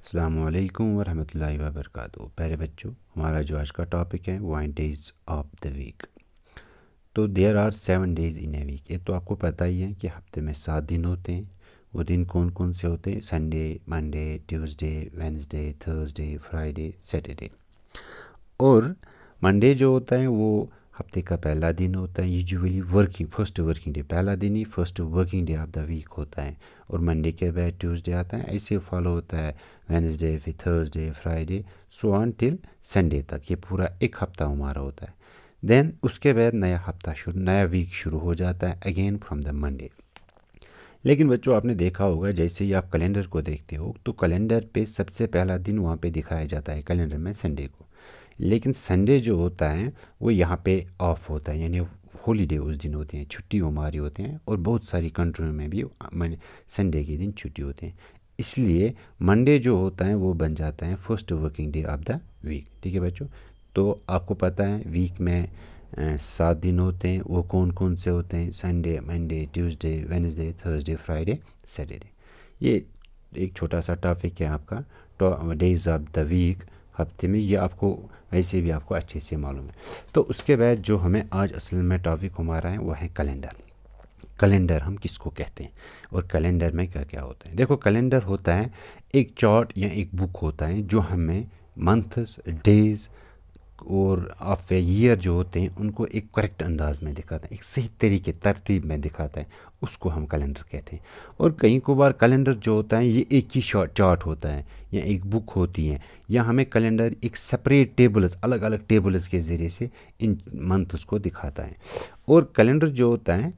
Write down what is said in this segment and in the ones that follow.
अस्सलामुअलैकुम वरहमतुल्लाहि वबरकातुहू। प्यारे बच्चों, हमारा जो आज का टॉपिक है वो है डेज़ ऑफ द वीक। तो there are 7 days in a week. ये तो आपको पता ही है कि हफ्ते में 7 दिन होते हैं। वो दिन कौन कौन से होते हैं? Sunday, Monday, Tuesday, Wednesday, Thursday, Friday, Saturday. और मंडे जो होता है वो हफ्ते का पहला दिन होता है। यूजुअली फर्स्ट वर्किंग डे, पहला दिन ही first working day of the week होता है। और मंडे के बाद ट्यूसडे आता है, ऐसे फॉलो होता है वेडनेसडे, फिर Thursday, Friday, so on till Sunday तक। ये पूरा एक हफ्ता हमारा होता है। देन उसके बाद नया वीक शुरू हो जाता है अगेन फ्रॉम द मंडे। लेकिन बच्चों, आपने देखा होगा जैसे ही आप कैलेंडर को देखते हो तो कैलेंडर पे सबसे पहला दिन वहाँ पे दिखाया जाता है कैलेंडर में संडे को। लेकिन संडे जो होता है वो यहाँ पे ऑफ होता है, यानी हॉलीडे उस दिन होते हैं, छुट्टी हमारी होते हैं। और बहुत सारी कंट्रियों में भी संडे के दिन छुट्टी होते हैं। इसलिए मंडे जो होता है वो बन जाता है first working day of the week. ठीक है बच्चों, तो आपको पता है वीक में 7 दिन होते हैं। वो कौन कौन से होते हैं? Sunday, Monday, Tuesday, Wednesday, Thursday, Friday, Saturday. ये एक छोटा सा टॉपिक है आपका डेज ऑफ द वीक हफ्ते में। ये आपको वैसे भी आपको अच्छे से मालूम है। तो उसके बाद जो हमें आज असल में टॉपिक हमारा है वो है कैलेंडर। कैलेंडर हम किसको कहते हैं और कैलेंडर में क्या क्या होता है? देखो, कैलेंडर होता है एक चार्ट या एक बुक होता है जो हमें मंथ्स, डेज और ऑफ ए ईयर जो होते हैं उनको एक करेक्ट अंदाज में दिखाता है, एक सही तरीके तरतीब में दिखाता है। उसको हम कैलेंडर कहते हैं। और कई को बार कैलेंडर जो होता है ये एक ही चार्ट होता है या एक बुक होती है, या हमें कैलेंडर एक सेपरेट टेबल्स, अलग अलग टेबल्स के ज़रिए से इन मंथ्स को दिखाता है। और कैलेंडर जो होता है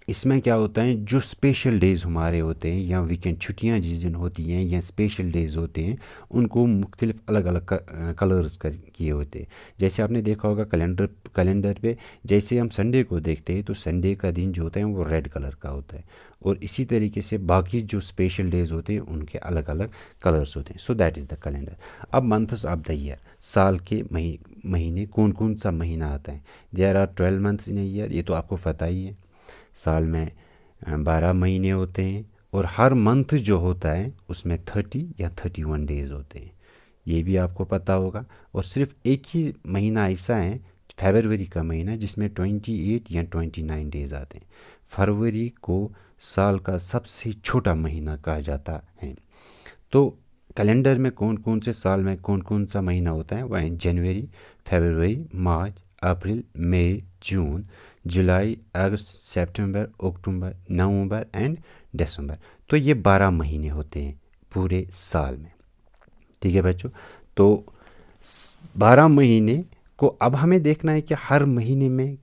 इसमें क्या होता है, जो स्पेशल डेज़ हमारे होते हैं या वीकेंड छुट्टियां जिस दिन होती हैं या स्पेशल डेज़ होते हैं उनको मुख्तलिफ अलग अलग कलर्स किए होते हैं। जैसे आपने देखा होगा कैलेंडर पे जैसे हम संडे को देखते हैं तो संडे का दिन जो होता है वो रेड कलर का होता है। और इसी तरीके से बाकी जो स्पेशल डेज़ होते हैं उनके अलग अलग कलर्स होते हैं। So that is the calendar. अब मंथ्स ऑफ द ईयर, साल के महीने कौन कौन सा महीना आता है? There are 12 months in a year. ये तो आपको पता ही है। साल में 12 महीने होते हैं और हर मंथ जो होता है उसमें 30 या 31 डेज़ होते हैं। ये भी आपको पता होगा। और सिर्फ एक ही महीना ऐसा है, फरवरी का महीना, जिसमें 28 या 29 डेज़ आते हैं। फरवरी को साल का सबसे छोटा महीना कहा जाता है। तो कैलेंडर में कौन कौन से साल में कौन कौन सा महीना होता है? वह है जनवरी, फरवरी, मार्च, अप्रैल, मई, जून, जुलाई, अगस्त, सितंबर, अक्टूबर, नवंबर एंड दिसंबर। तो ये 12 महीने होते हैं पूरे साल में। ठीक है बच्चों, तो 12 महीने को अब हमें देखना है कि हर महीने में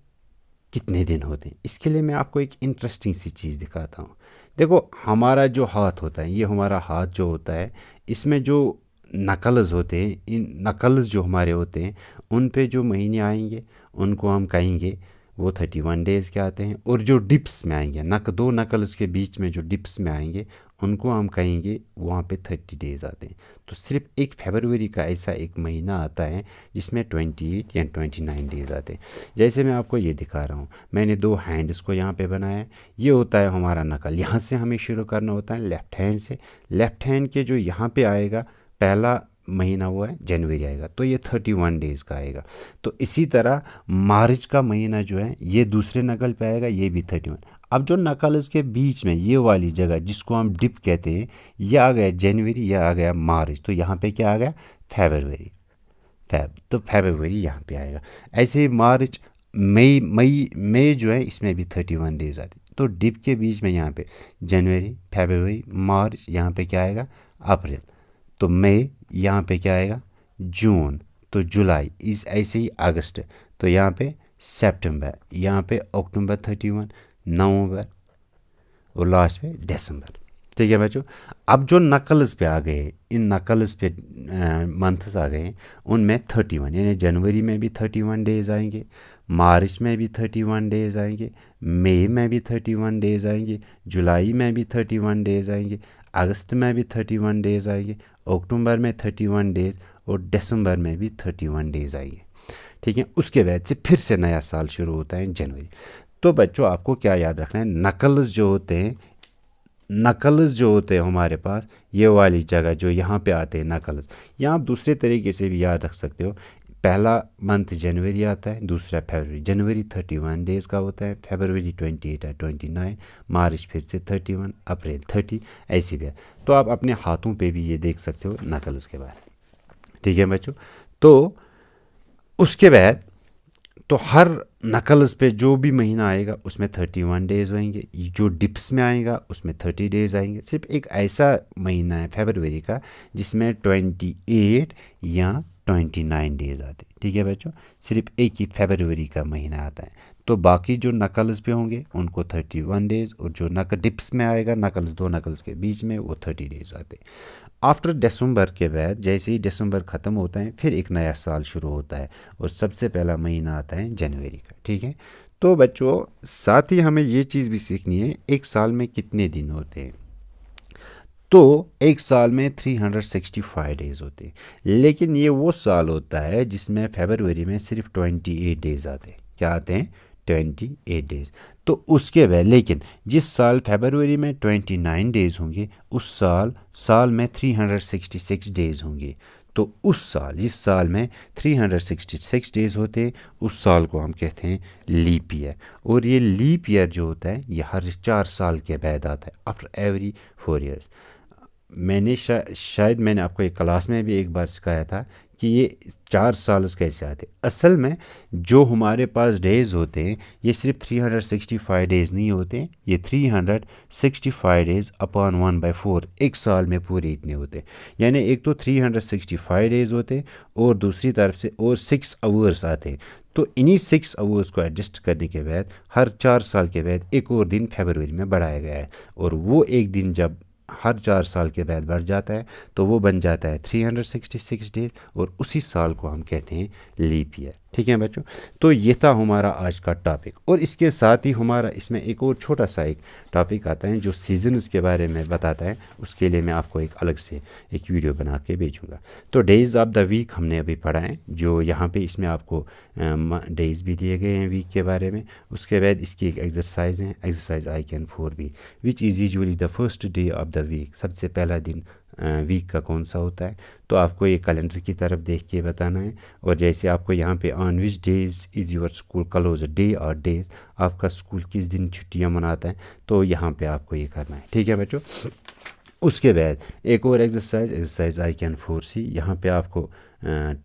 कितने दिन होते हैं। इसके लिए मैं आपको एक इंटरेस्टिंग सी चीज़ दिखाता हूँ। देखो, हमारा जो हाथ होता है, ये हमारा हाथ जो होता है, इसमें जो नकल्स होते हैं, इन नकल्स जो हमारे होते हैं उन पे जो महीने आएंगे उनको हम कहेंगे वो 31 डेज़ के आते हैं। और जो डिप्स में आएंगे, दो नकल्स के बीच में जो डिप्स में आएंगे उनको हम कहेंगे वहाँ पे 30 डेज़ आते हैं। तो सिर्फ एक फरवरी का ऐसा एक महीना आता है जिसमें 28 या 29 डेज़ आते हैं। जैसे मैं आपको ये दिखा रहा हूँ, मैंने 2 हैंड्स को यहाँ पे बनाया है। ये होता है हमारा नकल। यहाँ से हमें शुरू करना होता है लेफ़्ट हैंड से। लेफ़्ट हैंड के जो यहाँ पे आएगा पहला महीना वो है जनवरी आएगा, तो ये 31 डेज़ का आएगा। तो इसी तरह मार्च का महीना जो है ये दूसरे नकल पे आएगा, ये भी 31। अब जो नकल इसके बीच में ये वाली जगह जिसको हम डिप कहते हैं, ये आ गया जनवरी, ये आ गया मार्च, तो यहाँ पे क्या आ गया? फरवरी। तो फरवरी यहाँ पे आएगा। ऐसे ही मार्च, मई जो है इसमें भी 31 डेज़ आते हैं। तो डिप के बीच में यहाँ पे जनवरी, फरवरी, मार्च, यहाँ पे क्या आएगा? अप्रैल। तो मई, यहाँ पे क्या आएगा? जून। तो जुलाई, इस ऐसे ही अगस्त, तो यहाँ पे सितंबर, यहाँ पे अक्टूबर 31, नवंबर और लास्ट पे दिसंबर। ठीक है बच्चों, अब जो नकल्स पे आ गए, इन नकल्स पे मंथ्स आ गए, उनमें 31, यानी जनवरी में भी 31 डेज़ आएंगे, मार्च में भी 31 डेज़ आएंगे, मई में भी 31 डेज़ आएंगे, जुलाई में भी 31 डेज़ आएंगे, अगस्त में भी 31 डेज़ आएंगे, अक्टूबर में 31 डेज़ और दिसंबर में भी 31 डेज़ आएंगे। ठीक है, उसके बाद से फिर से नया साल शुरू होता है जनवरी। तो बच्चों, आपको क्या याद रखना है? नकल्स जो होते हैं नकल्स जो होते हैं हमारे पास, ये वाली जगह जो यहाँ पे आते हैं नकल्स, या आप दूसरे तरीके से भी याद रख सकते हो। पहला मंथ जनवरी आता है, दूसरा फरवरी। जनवरी 31 डेज़ का होता है, फरवरी 28 है, 29, मार्च फिर से 31, अप्रैल 30, ऐसी भी है। तो आप अपने हाथों पे भी ये देख सकते हो नकल्स के बारे में। ठीक है बच्चों। तो उसके बाद तो हर नकल्स पे जो भी महीना आएगा उसमें 31 डेज़ होंगे, जो डिप्स में आएगा उसमें 30 डेज़ आएंगे। सिर्फ एक ऐसा महीना है फरवरी का जिसमें 28 या 29 डेज़ आते हैं। ठीक है बच्चों, सिर्फ एक ही फरवरी का महीना आता है। तो बाकी जो नकल्स पे होंगे उनको 31 डेज़, और जो डिप्स में आएगा नकल्स, दो नकल्स के बीच में, वो 30 डेज़ आते हैं। आफ्टर दिसंबर के बाद, जैसे ही दिसंबर ख़त्म होता है, फिर एक नया साल शुरू होता है और सबसे पहला महीना आता है जनवरी का। ठीक है। तो बच्चों साथ ही हमें ये चीज़ भी सीखनी है, एक साल में कितने दिन होते हैं। तो एक साल में 365 डेज़ होते हैं, लेकिन ये वो साल होता है जिसमें फरवरी में सिर्फ 28 डेज़ आते हैं। क्या आते हैं? 28 डेज़। तो उसके बाद लेकिन जिस साल फरवरी में 29 डेज़ होंगे, उस साल में 366 डेज़ होंगे। तो उस साल, जिस साल में 366 डेज़ होते हैं, उस साल को हम कहते हैं लीप ईयर। और ये लीप ईयर जो होता है ये हर 4 साल के बाद आता है, आफ्टर एवरी 4 ईयर्स। मैंने शायद मैंने आपको एक क्लास में भी एक बार सिखाया था कि ये 4 साल कैसे आते। असल में जो हमारे पास डेज़ होते हैं ये सिर्फ 365 डेज़ नहीं होते, ये 365 डेज़ अपॉन 1/4 एक साल में पूरे इतने होते। यानी एक तो 365 डेज़ होते और दूसरी तरफ से और 6 आवर्स आते हैं। तो इन्हीं 6 आवर्स को एडजस्ट करने के बाद हर 4 साल के बाद एक और दिन फरवरी में बढ़ाया गया है, और वो एक दिन जब हर 4 साल के बाद बढ़ जाता है तो वो बन जाता है 366 डेज, और उसी साल को हम कहते हैं लीप ईयर। ठीक है बच्चों। तो ये था हमारा आज का टॉपिक, और इसके साथ ही हमारा इसमें एक और छोटा सा एक टॉपिक आता है जो सीजन्स के बारे में बताता है। उसके लिए मैं आपको एक अलग से एक वीडियो बना के भेजूँगा। तो डेज़ ऑफ द वीक हमने अभी पढ़ा है, जो यहाँ पे इसमें आपको डेज़ भी दिए गए हैं वीक के बारे में। उसके बाद इसकी एक एक्सरसाइज है, exercise I can 4B, which is usually the first day of the week. सबसे पहला दिन वीक का कौन सा होता है। तो आपको ये कैलेंडर की तरफ देख के बताना है, और जैसे आपको यहाँ पे on which days is your school close, day और डेज, आपका स्कूल किस दिन छुट्टियाँ मनाता है, तो यहाँ पे आपको ये करना है। ठीक है बच्चों। उसके बाद एक और एक्सरसाइज आई कैन 4C, यहाँ पे आपको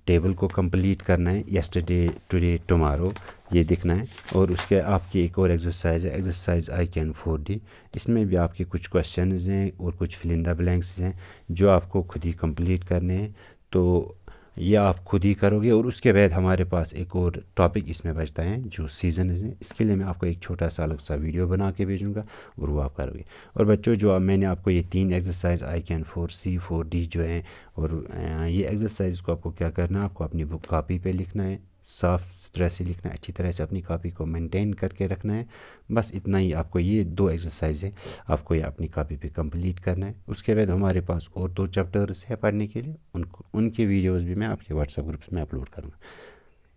टेबल को कंप्लीट करना है, यस्टरडे, टुडे, टुमारो, ये दिखना है। और उसके आपकी एक और एक्सरसाइज है, एक्सरसाइज आई कैन 4D। इसमें भी आपके कुछ क्वेश्चंस हैं और कुछ फिल इन द ब्लैंक्स हैं जो आपको खुद ही कंप्लीट करने हैं। तो ये आप खुद ही करोगे। और उसके बाद हमारे पास एक और टॉपिक इसमें बचता है जो सीजन है। इसके लिए मैं आपको एक छोटा सा अलग सा वीडियो बना के भेजूँगा और वो आप करोगे। और बच्चों जो मैंने आपको ये 3 exercise I can 4C 4D जो हैं, और ये एक्सरसाइज को आपको क्या करना है, आपको अपनी बुक कॉपी पे लिखना है, साफ़ सुथरा से लिखना है, अच्छी तरह से अपनी कॉपी को मेंटेन करके रखना है। बस इतना ही आपको, ये 2 एक्सरसाइज है आपको ये अपनी कॉपी पे कंप्लीट करना है। उसके बाद हमारे पास और 2 चैप्टर्स है पढ़ने के लिए, उनके वीडियोस भी मैं आपके व्हाट्सएप ग्रुप्स में अपलोड करूँगा।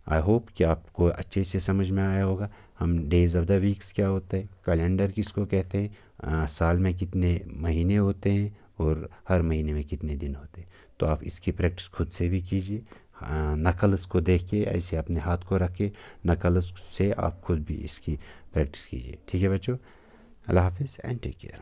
आई होप कि आपको अच्छे से समझ में आया होगा। हम डेज़ ऑफ द वीक्स क्या होता है, कैलेंडर किसको कहते हैं, साल में कितने महीने होते हैं, और हर महीने में कितने दिन होते हैं। तो आप इसकी प्रैक्टिस खुद से भी कीजिए। नकल्स को देख के ऐसे अपने हाथ को रख के नकल्स से आप खुद भी इसकी प्रैक्टिस कीजिए। ठीक है बच्चों। अल्लाह हाफिज़ एंड टेक केयर।